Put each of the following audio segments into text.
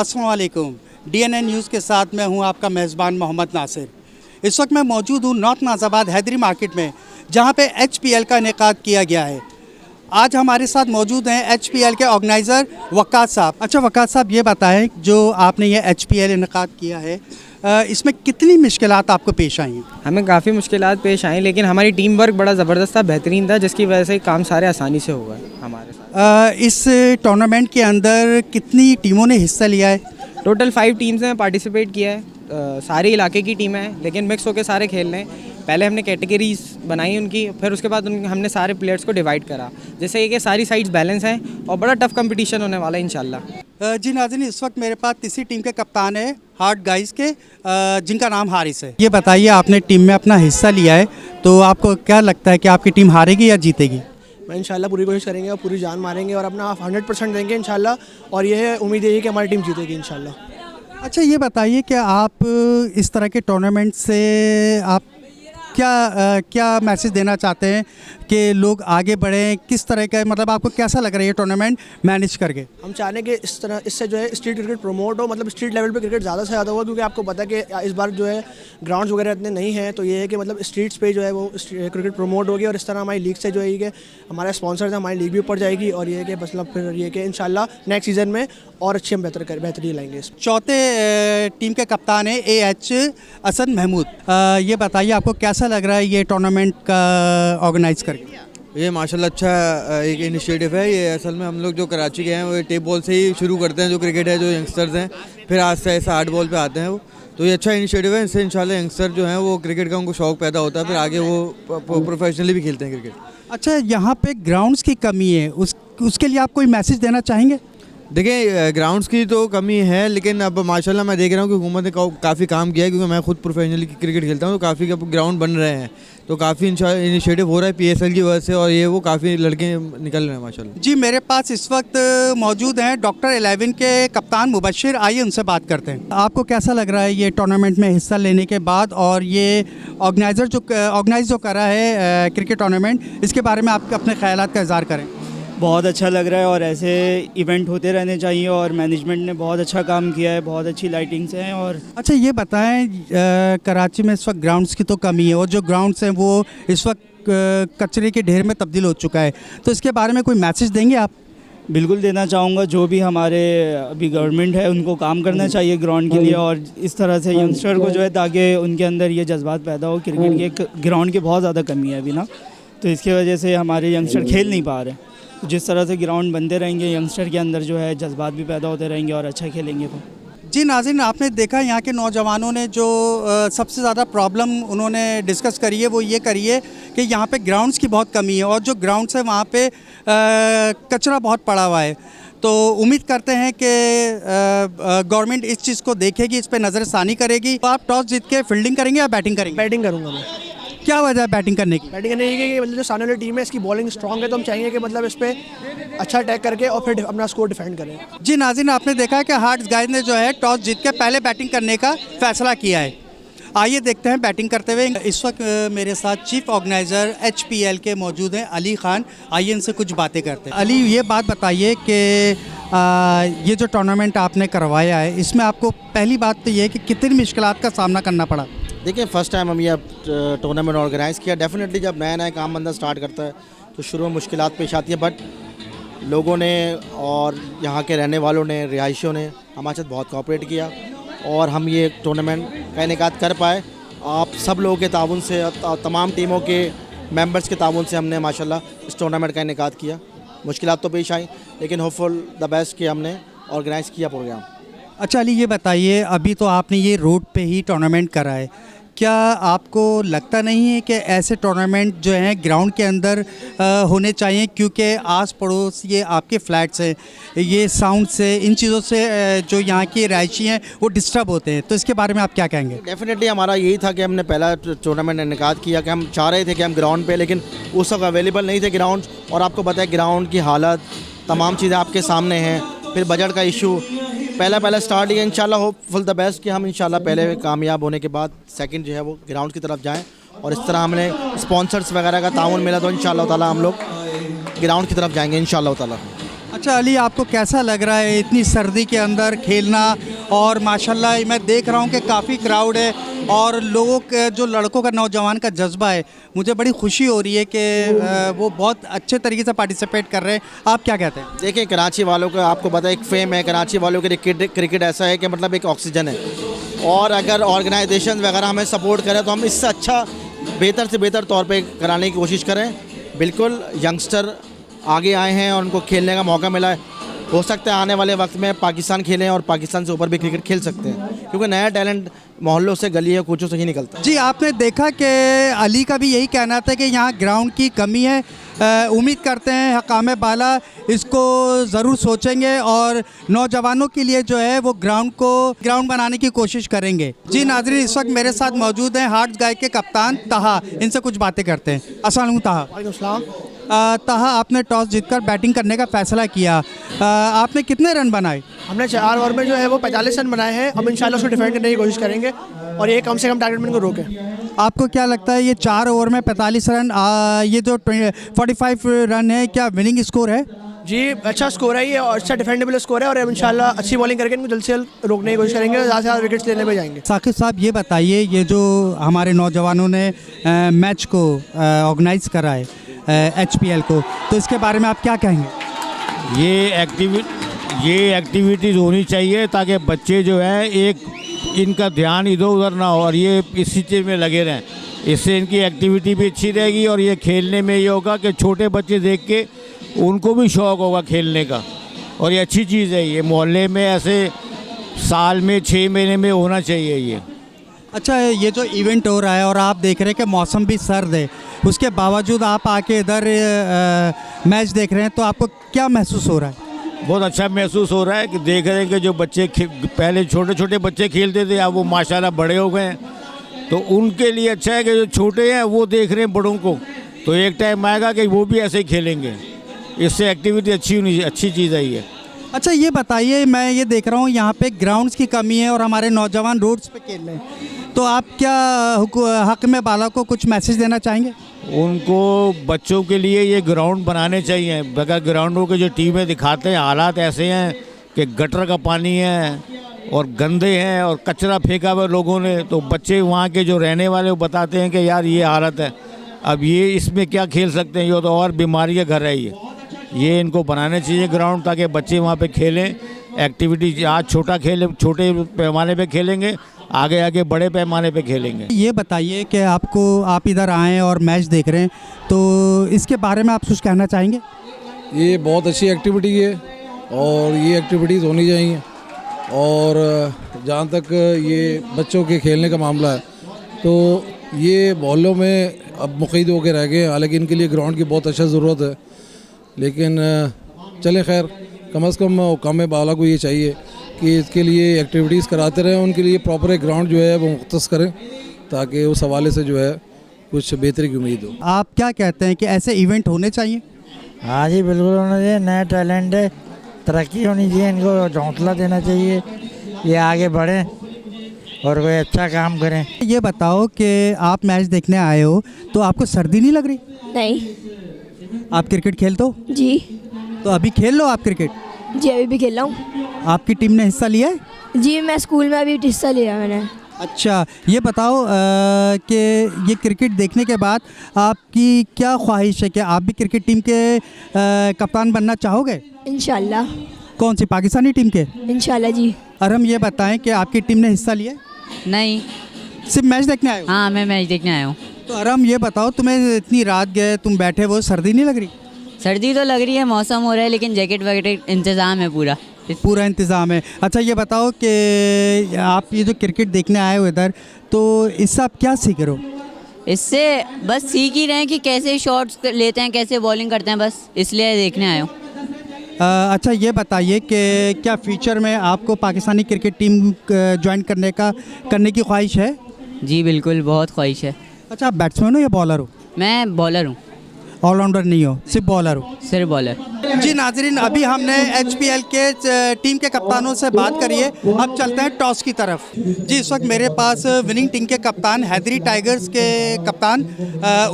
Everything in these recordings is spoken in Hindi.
अस्सलाम वालेकुम। DNN न्यूज़ के साथ मैं हूं आपका मेज़बान मोहम्मद नासिर। इस वक्त मैं मौजूद हूं नॉर्थ नाज़ाबाद हैदरी मार्केट में, जहां पे HPL का इनेकाद किया गया है। आज हमारे साथ मौजूद हैं HPL के ऑर्गेनाइज़र वक़ास साहब। अच्छा वक़ास साहब, ये बताएं, जो आपने ये HPL इनेकाद किया है, इसमें कितनी मुश्किलात आपको पेश आई हैं? हमें काफ़ी मुश्किलात पेश आई, लेकिन हमारी टीम वर्क बड़ा ज़बरदस्त था, बेहतरीन था, जिसकी वजह से काम सारे आसानी से हो गए हमारे साथ। इस टूर्नामेंट के अंदर कितनी टीमों ने हिस्सा लिया है? टोटल 5 टीम्स ने पार्टिसिपेट किया है। सारे इलाके की टीमें हैं, लेकिन मिक्स होकर सारे खेल रहे हैं। पहले हमने कैटेगरीज बनाई उनकी, फिर उसके बाद हमने सारे प्लेयर्स को डिवाइड करा, जिससे कि सारी साइड्स बैलेंस हैं और बड़ा टफ कंपटीशन होने वाला है इंशाल्लाह। जी नाज़रीन, इस वक्त मेरे पास तीसरी टीम के कप्तान है हार्ट गाइस के, जिनका नाम हारिस है। ये बताइए, आपने टीम में अपना हिस्सा लिया है, तो आपको क्या लगता है कि आपकी टीम हारेगी या जीतेगी? मैं इंशाल्लाह पूरी कोशिश करेंगे और पूरी जान मारेंगे और अपना 100% देंगे इंशाल्लाह, और ये है उम्मीद है कि हमारी टीम जीतेगी इंशाल्लाह। अच्छा ये बताइए कि आप इस तरह के टूर्नामेंट से आप क्या मैसेज देना चाहते हैं कि लोग आगे बढ़ें? किस तरह का, मतलब आपको कैसा लग रहा है ये टूर्नामेंट मैनेज करके? हम चाह रहे हैं कि इस तरह इससे जो है स्ट्रीट क्रिकेट प्रमोट हो, मतलब स्ट्रीट लेवल पे क्रिकेट ज़्यादा से ज़्यादा होगा, क्योंकि आपको पता है कि इस बार जो है ग्राउंड्स वगैरह इतने नहीं हैं, तो ये है कि मतलब स्ट्रीट्स पे जो है वो क्रिकेट प्रमोट होगी, और इस तरह हमारी लीग से जो है कि हमारे स्पॉन्सर्स हैं, हमारी लीग भी ऊपर जाएगी, और ये है कि मतलब फिर ये कि इंशाल्लाह नेक्स्ट सीज़न में और अच्छी हम बेहतरी लाएंगे इसमें। चौथे टीम के कप्तान है AH असद महमूद। ये बताइए, आपको कैसा लग रहा है ये टूर्नामेंट का ऑर्गेनाइज करके? ये माशाल्लाह अच्छा एक इनिशिएटिव है। ये असल में हम लोग जो कराची के हैं वो टेप बॉल से ही शुरू करते हैं, जो क्रिकेट है, जो यंगस्टर्स हैं, फिर आज से ऐसा 8 बॉल पे आते हैं वो। तो ये अच्छा इनिशिएटिव है। इससे इंशाल्लाह यंगस्टर जो हैं वो क्रिकेट का उनको शौक़ पैदा होता है, फिर आगे वो प्रोफेशनली भी खेलते हैं क्रिकेट। अच्छा, यहाँ पे ग्राउंड्स की कमी है, उसके लिए आप कोई मैसेज देना चाहेंगे? देखिए, ग्राउंड्स की तो कमी है, लेकिन अब माशाल्लाह मैं देख रहा हूँ कि हुकूमत ने काफ़ी काम किया है, क्योंकि मैं खुद प्रोफेशनली क्रिकेट खेलता हूँ, तो काफ़ी ग्राउंड बन रहे हैं, तो काफ़ी इनिशिएटिव हो रहा है PSL की वजह से, और ये वो काफ़ी लड़के निकल रहे हैं माशाल्लाह। जी, मेरे पास इस वक्त मौजूद हैं डॉक्टर 11 के कप्तान मुबशिर। आइए उनसे बात करते हैं। आपको कैसा लग रहा है ये टूर्नामेंट में हिस्सा लेने के बाद, और ये ऑर्गेनाइज जो कर रहा है क्रिकेट टूर्नामेंट, इसके बारे में आप अपने ख़यालात का इज़हार करें? बहुत अच्छा लग रहा है, और ऐसे इवेंट होते रहने चाहिए, और मैनेजमेंट ने बहुत अच्छा काम किया है, बहुत अच्छी लाइटिंग्स हैं। और अच्छा ये बताएं, कराची में इस वक्त ग्राउंड्स की तो कमी है, और जो ग्राउंड्स हैं वो इस वक्त कचरे के ढेर में तब्दील हो चुका है, तो इसके बारे में कोई मैसेज देंगे आप? बिल्कुल देना चाहूँगा। जो भी हमारे अभी गवर्नमेंट है उनको काम करना चाहिए ग्राउंड के लिए, और इस तरह से यंगस्टर को जो है, ताकि उनके अंदर ये जज्बात पैदा हो। क्रिकेट के ग्राउंड की बहुत ज़्यादा कमी है अभी ना, तो इसकी वजह से हमारे यंगस्टर खेल नहीं पा रहे। जिस तरह से ग्राउंड बनते रहेंगे, यंगस्टर के अंदर जो है जज्बात भी पैदा होते रहेंगे और अच्छा खेलेंगे वो। जी नाज़रीन, आपने देखा यहाँ के नौजवानों ने जो सबसे ज़्यादा प्रॉब्लम उन्होंने डिस्कस करी है, वो ये करी है कि यहाँ पे ग्राउंड्स की बहुत कमी है, और जो ग्राउंड्स है वहाँ पे कचरा बहुत पड़ा हुआ है। तो उम्मीद करते हैं कि गवर्नमेंट इस चीज़ को देखेगी, इस पर नज़रसानी करेगी। तो आप टॉस जीत के फील्डिंग करेंगे या बैटिंग करेंगे? बैटिंग करूँगा मैं। क्या वजह है बैटिंग करने की? बैटिंग करने की मतलब जो सामने वाली टीम है इसकी बॉलिंग स्ट्रॉन्ग है, तो हम चाहेंगे कि मतलब इस पर अच्छा अटैक करके और फिर अपना स्कोर डिफेंड करें। जी नाज़रीन, आपने देखा है कि हार्ट गाइस ने जो है टॉस जीत के पहले बैटिंग करने का फैसला किया है। आइए देखते हैं बैटिंग करते हुए। इस वक्त मेरे साथ चीफ ऑर्गेनाइज़र HPL के मौजूद हैं अली ख़ान। आइए इनसे कुछ बातें करते हैं। अली, ये बात बताइए कि ये जो टूर्नामेंट आपने करवाया है, इसमें आपको पहली बात तो ये है कि कितनी मुश्किलात का सामना करना पड़ा? देखिए, फ़र्स्ट टाइम हम ये टूर्नामेंट ऑर्गेनाइज़ किया। डेफिनेटली जब नया नया काम बंदा स्टार्ट करता है तो शुरू में मुश्किलात पेश आती है, बट लोगों ने और यहाँ के रहने वालों ने, रिहायशियों ने हमारे साथ बहुत कोऑपरेट किया, और हम ये टूर्नामेंट का इनेकाद कर पाए। आप सब लोगों के ताउन से, तमाम टीमों के मेंबर्स के ताउन से हमने माशाल्लाह इस टूर्नामेंट का इनेकाद किया। मुश्किलात तो पेश आई, लेकिन होपफुल द बेस्ट कि हमने ऑर्गेनाइज़ किया प्रोग्राम। अच्छा अली, ये बताइए, अभी तो आपने ये रोड पे ही टूर्नामेंट करा है, क्या आपको लगता नहीं है कि ऐसे टूर्नामेंट जो हैं ग्राउंड के अंदर होने चाहिए? क्योंकि आस पड़ोस ये आपके फ्लैट्स हैं, ये साउंड से, इन चीज़ों से जो यहाँ के रहायशी हैं वो डिस्टर्ब होते हैं, तो इसके बारे में आप क्या कहेंगे? डेफिनेटली हमारा यही था कि हमने पहला टूर्नामेंट इनेकाद किया कि हम चाह रहे थे कि हम ग्राउंड पे, लेकिन उस वक्त अवेलेबल नहीं थे ग्राउंड, और आपको पता है ग्राउंड की हालत, तमाम चीज़ें आपके सामने हैं, फिर बजट का इशू। पहला स्टार्ट ही इंशाल्लाह होपफुल द बेस्ट कि हम इंशाल्लाह पहले कामयाब होने के बाद सेकंड जो है वो ग्राउंड की तरफ जाएं, और इस तरह हमने स्पॉन्सर्स वगैरह का ताउन मिला तो इंशाल्लाह ताला हम लोग ग्राउंड की तरफ जाएंगे इंशाल्लाह ताला। अच्छा अली, आपको कैसा लग रहा है इतनी सर्दी के अंदर खेलना? और माशाल्लाह मैं देख रहा हूँ कि काफ़ी क्राउड है और लोगों के जो लड़कों का, नौजवान का जज्बा है, मुझे बड़ी खुशी हो रही है कि वो बहुत अच्छे तरीके से पार्टिसिपेट कर रहे हैं। आप क्या कहते हैं? देखिए, कराची वालों का आपको पता है एक फेम है, कराची वालों के क्रिकेट ऐसा है कि मतलब एक ऑक्सीजन है। और अगर ऑर्गेनाइजेशन वगैरह हमें सपोर्ट करें तो हम इससे अच्छा बेहतर से बेहतर तौर पे कराने की कोशिश करें। बिल्कुल यंगस्टर आगे आए हैं और उनको खेलने का मौका मिला है। हो सकता है आने वाले वक्त में पाकिस्तान खेलें और पाकिस्तान से ऊपर भी क्रिकेट खेल सकते हैं, क्योंकि नया टैलेंट मोहल्लों से, गलियों कूचों से ही निकलता है। जी, आपने देखा कि अली का भी यही कहना था कि यहाँ ग्राउंड की कमी है। उम्मीद करते हैं हकाम बाला इसको ज़रूर सोचेंगे और नौजवानों के लिए जो है वो ग्राउंड बनाने की कोशिश करेंगे। जी नाज़रीन, इस वक्त मेरे साथ मौजूद हैं हार्ट्स गाय के कप्तान ताहा। इनसे कुछ बातें करते हैं। अस्सलाम वालेकुम ताहा। वालेकुम सलाम। ताहा, आपने टॉस जीतकर बैटिंग करने का फ़ैसला किया। आपने कितने रन बनाए? हमने 4 ओवर में जो है वो 45 रन बनाए हैं। अब इंशाल्लाह उसको डिफेंड करने की कोशिश करेंगे और ये कम से कम टारगेट में इनको रोकें। आपको क्या लगता है ये 4 ओवर में 45 रन, ये जो 45 रन है, क्या विनिंग स्कोर है? जी, अच्छा स्कोर है ये और अच्छा डिफेंडेबल स्कोर है और अब इंशाल्लाह अच्छी बॉलिंग करके इनको जल्द से जल्द रोकने की कोशिश करेंगे और ज़्यादा से ज़्यादा विकेट्स लेने पे जाएंगे। साकिब साहब, ये बताइए, ये जो हमारे नौजवानों ने मैच को ऑर्गेनाइज करा है HPL को, तो इसके बारे में आप क्या कहेंगे? ये एक्टिविटीज़ होनी चाहिए ताकि बच्चे जो है एक इनका ध्यान इधर उधर ना हो और ये इसी चीज़ में लगे रहें। इससे इनकी एक्टिविटी भी अच्छी रहेगी और ये खेलने में ये होगा कि छोटे बच्चे देख के उनको भी शौक़ होगा खेलने का। और ये अच्छी चीज़ है, ये मोहल्ले में ऐसे साल में 6 महीने में होना चाहिए ये। अच्छा, ये जो इवेंट हो रहा है और आप देख रहे हैं कि मौसम भी सर्द है, उसके बावजूद आप आके इधर मैच देख रहे हैं, तो आपको क्या महसूस हो रहा है? बहुत अच्छा महसूस हो रहा है कि देख रहे हैं कि जो बच्चे पहले छोटे छोटे बच्चे खेलते थे, अब वो माशाल्लाह बड़े हो गए हैं, तो उनके लिए अच्छा है कि जो छोटे हैं वो देख रहे हैं बड़ों को, तो एक टाइम आएगा कि वो भी ऐसे ही खेलेंगे। इससे एक्टिविटी अच्छी चीज़ है ये। अच्छा, ये बताइए, मैं ये देख रहा हूँ यहाँ पे ग्राउंड्स की कमी है और हमारे नौजवान रोड्स पे खेल रहे हैं, तो आप क्या हक में बाला को कुछ मैसेज देना चाहेंगे? उनको बच्चों के लिए ये ग्राउंड बनाने चाहिए। बगैर ग्राउंडों के जो टीमें दिखाते हैं, हालात ऐसे हैं कि गटर का पानी है और गंदे हैं और कचरा फेंका हुआ लोगों ने, तो बच्चे वहाँ के जो रहने वाले वो बताते हैं कि यार ये हालत है, अब ये इसमें क्या खेल सकते हैं, ये तो और बीमारी का घर है ये इनको बनाने चाहिए ग्राउंड ताकि बच्चे वहाँ पे खेलें। एक्टिविटी आज छोटे पैमाने पे खेलेंगे, आगे आगे बड़े पैमाने पे खेलेंगे। ये बताइए कि आप इधर आए और मैच देख रहे हैं, तो इसके बारे में आप कुछ कहना चाहेंगे? ये बहुत अच्छी एक्टिविटी है और ये एक्टिविटीज़ होनी चाहिए। और जहाँ तक ये बच्चों के खेलने का मामला है, तो ये मोहल्लों में अब मुक़य्यद होकर रह गए, हालांकि इनके लिए ग्राउंड की बहुत अच्छा ज़रूरत है। लेकिन चले खैर, कम से कम हुकाम बाला को ये चाहिए कि इसके लिए एक्टिविटीज़ कराते रहें, उनके लिए प्रॉपर एक ग्राउंड जो है वो मुख्तस करें ताकि उस हवाले से जो है कुछ बेहतरी की उम्मीद हो। आप क्या कहते हैं कि ऐसे इवेंट होने चाहिए? हाँ जी, बिल्कुल होना चाहिए। नया टैलेंट है, तरक्की होनी चाहिए, इनको हौसला देना चाहिए, ये आगे बढ़ें और कोई अच्छा काम करें। ये बताओ कि आप मैच देखने आए हो, तो आपको सर्दी नहीं लग रही? नहीं। आप क्रिकेट खेलते हो? जी। तो अभी खेल लो आप क्रिकेट? जी, अभी भी खेल रहा हूँ। आपकी टीम ने हिस्सा लिया है? जी, मैं स्कूल में अभी हिस्सा लिया मैंने। अच्छा, ये बताओ कि ये क्रिकेट देखने के बाद आपकी क्या ख्वाहिश है कि आप भी क्रिकेट टीम के कप्तान बनना चाहोगे? इंशाल्लाह। कौन सी, पाकिस्तानी टीम के? इंशाल्लाह जी। और हम ये बताएं कि आपकी टीम ने हिस्सा लिया है? नहीं। सिर्फ मैच देखने आए हो? हाँ, मैं मैच देखने आया हूँ। तो आराम, ये बताओ, तुम्हें इतनी रात गए, तुम बैठे वो, सर्दी नहीं लग रही? सर्दी तो लग रही है, मौसम हो रहा है, लेकिन जैकेट वगैरह इंतज़ाम है, पूरा इंतज़ाम है। अच्छा, ये बताओ कि आप ये जो क्रिकेट देखने आए हो इधर, तो इससे आप क्या सीख रहे हो? इससे बस सीख ही रहे हैं कि कैसे शॉट्स लेते हैं, कैसे बॉलिंग करते हैं, बस इसलिए देखने आए हो। अच्छा, ये बताइए कि क्या फ्यूचर में आपको पाकिस्तानी क्रिकेट टीम ज्वाइन करने की ख्वाहिश है? जी बिल्कुल, बहुत ख्वाहिश है। अच्छा, आप बैट्समैन हो या बॉलर हो? मैं बॉलर हूँ। ऑलराउंडर नहीं हो, सिर्फ बॉलर हो? सिर्फ बॉलर। जी नाजरीन, अभी हमने एचपीएल के टीम के कप्तानों से बात करी है, अब चलते हैं टॉस की तरफ। जी इस वक्त मेरे पास विनिंग टीम के कप्तान हैदरी टाइगर्स के कप्तान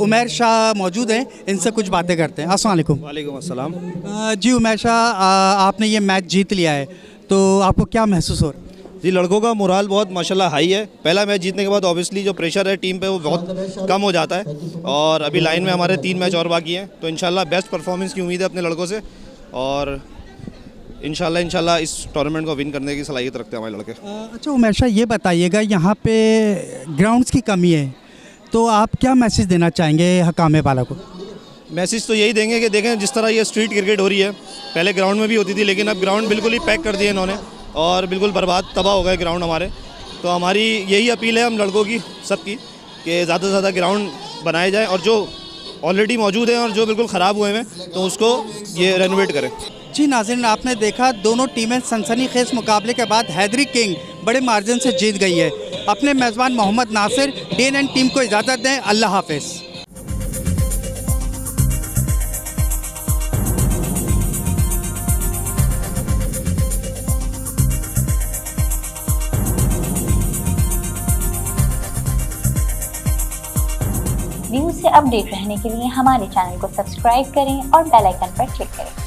उमैर शाह मौजूद हैं, इनसे कुछ बातें करते हैं। अस्सलाम वालेकुम। वालेकुम अस्सलाम। जी उमैर शाह, आपने ये मैच जीत लिया है, तो आपको क्या महसूस हो रहा है? जी लड़कों का मोराल बहुत माशाल्लाह हाई है। पहला मैच जीतने के बाद ऑब्वियसली जो प्रेशर है टीम पे वो बहुत कम हो जाता है, और अभी लाइन में हमारे 3 मैच और बाकी हैं, तो इंशाल्लाह बेस्ट परफॉर्मेंस की उम्मीद है अपने लड़कों से, और इंशाल्लाह इस टूर्नामेंट को विन करने की सलाहियत रखते हैं हमारे लड़के। अच्छा उमैर शाह, ये बताइएगा यहाँ पे ग्राउंड्स की कमी है, तो आप क्या मैसेज देना चाहेंगे हकामे वाला को? मैसेज तो यही देंगे कि देखें जिस तरह ये स्ट्रीट क्रिकेट हो रही है, पहले ग्राउंड में भी होती थी, लेकिन अब ग्राउंड बिल्कुल ही पैक कर दिए इन्होंने और बिल्कुल बर्बाद तबाह हो गए ग्राउंड हमारे। तो हमारी यही अपील है हम लड़कों की सबकी कि ज़्यादा से ज़्यादा ग्राउंड बनाए जाए, और जो ऑलरेडी मौजूद हैं और जो बिल्कुल ख़राब हुए हैं तो उसको ये रेनोवेट करें। जी नाज़रीन, आपने देखा दोनों टीमें सनसनीखेज मुकाबले के बाद हैदरी किंग बड़े मार्जिन से जीत गई है। अपने मेज़बान मोहम्मद नासिर DNN टीम को इजाज़त दें। अल्लाह हाफिज़। न्यूज़ से अपडेट रहने के लिए हमारे चैनल को सब्सक्राइब करें और बेल आइकन पर क्लिक करें।